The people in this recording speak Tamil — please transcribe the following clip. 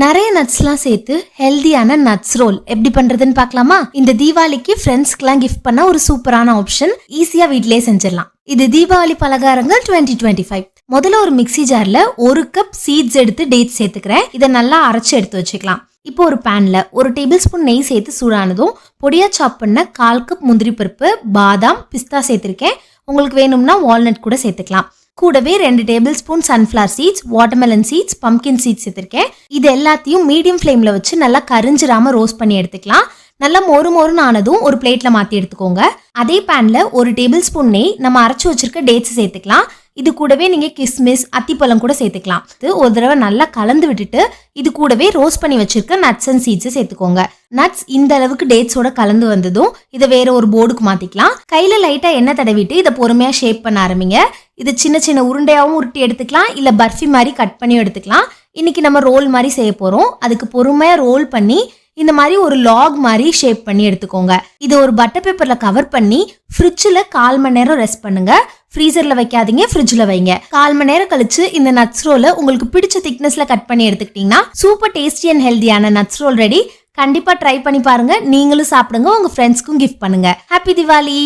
நிறைய நட்ஸ்லாம் சேர்த்து ஹெல்தியான நட்ஸ் ரோல் எப்படி பண்றதுன்னு பார்க்கலாமா? இந்த தீபாவளிக்கு ஃப்ரெண்ட்ஸ்க்குலாம் கிஃப்ட் பண்ண ஒரு சூப்பரான ஆப்ஷன். ஈஸியா வீட்லயே செஞ்சிடலாம். இது தீபாவளி பலகாரங்கள் 2025. முதல்ல ஒரு மிக்ஸி ஜார்ல 1 கப் சீட்ஸ் எடுத்து டேட்ஸ் சேர்த்துக்கிறேன். இதை நல்லா அரைச்சு எடுத்து வச்சுக்கலாம். இப்போ ஒரு பேன்ல 1 டேபிள் ஸ்பூன் நெய் சேர்த்து சூடானதும் பொடியா சாப் பண்ண 1/4 கப் முந்திரி பருப்பு, பாதாம், பிஸ்தா சேர்த்திருக்கேன். உங்களுக்கு வேணும்னா வால்நட் கூட சேர்த்துக்கலாம். கூடவே 2 tablespoon sunflower seeds, watermelon seeds, pumpkin seeds சேர்த்திருக்கேன். இது எல்லாத்தையும் மீடியம் ஃப்ளேம்ல வச்சு நல்லா கரிஞ்சிராம ரோஸ்ட் பண்ணி எடுத்துக்கலாம். நல்லா மொறுமொறுன்னு ஆனதும் ஒரு பிளேட்ல மாத்தி எடுத்துக்கோங்க. அதே பேன்ல 1 டேபிள் ஸ்பூன் நெய், நம்ம அரைச்சு வச்சிருக்க டேட்ஸ் சேர்த்துக்கலாம். இது கூடவே நீங்க கிஸ்மிஸ், அத்திப்பழம் கூட சேர்த்துக்கலாம். ஒரு தடவை நல்லா கலந்து விட்டுட்டு இது கூடவே ரோஸ்ட் பண்ணி வச்சிருக்க நட்ஸ் அண்ட் சீட்ஸ் சேர்த்துக்கோங்க. நட்ஸ் இந்த அளவுக்கு டேட்ஸோட கலந்து வந்ததும் இதை வேற ஒரு போர்டுக்கு மாத்திக்கலாம். கையில லைட்டா எண்ணெய் தடவிட்டு இதை பொறுமையா ஷேப் பண்ண ஆரம்பிங்க. இது சின்ன சின்ன உருண்டையாவும் உருட்டி எடுத்துக்கலாம், இல்ல பர்ஃபி மாதிரி கட் பண்ணி எடுத்துக்கலாம். இன்னைக்கு நம்ம ரோல் மாதிரி செய்ய போறோம். அதுக்கு பொறுமையா ரோல் பண்ணி இந்த மாதிரி ஒரு லாக் மாதிரி ஷேப் பண்ணி எடுத்துக்கோங்க. இது ஒரு பட்டர் பேப்பர்ல கவர் பண்ணி ஃப்ரிட்ஜில் 1/4 மணி நேரம் ரெஸ்ட் பண்ணுங்க. ஃப்ரீசர்ல வைக்காதீங்க, ஃப்ரிட்ஜில் வைங்க. 1/4 மணி நேரம் கழிச்சு இந்த நட்ஸ் ரோலை உங்களுக்கு பிடிச்ச திக்னஸ்ல கட் பண்ணி எடுத்துக்கிட்டீங்கன்னா சூப்பர் டேஸ்டி அண்ட் ஹெல்தியான நட்ஸ் ரோல் ரெடி. கண்டிப்பா ட்ரை பண்ணி பாருங்க. நீங்களும் சாப்பிடுங்க, உங்க ஃப்ரெண்ட்ஸ்க்கும் கிஃப்ட் பண்ணுங்க. ஹாப்பி திவாலி.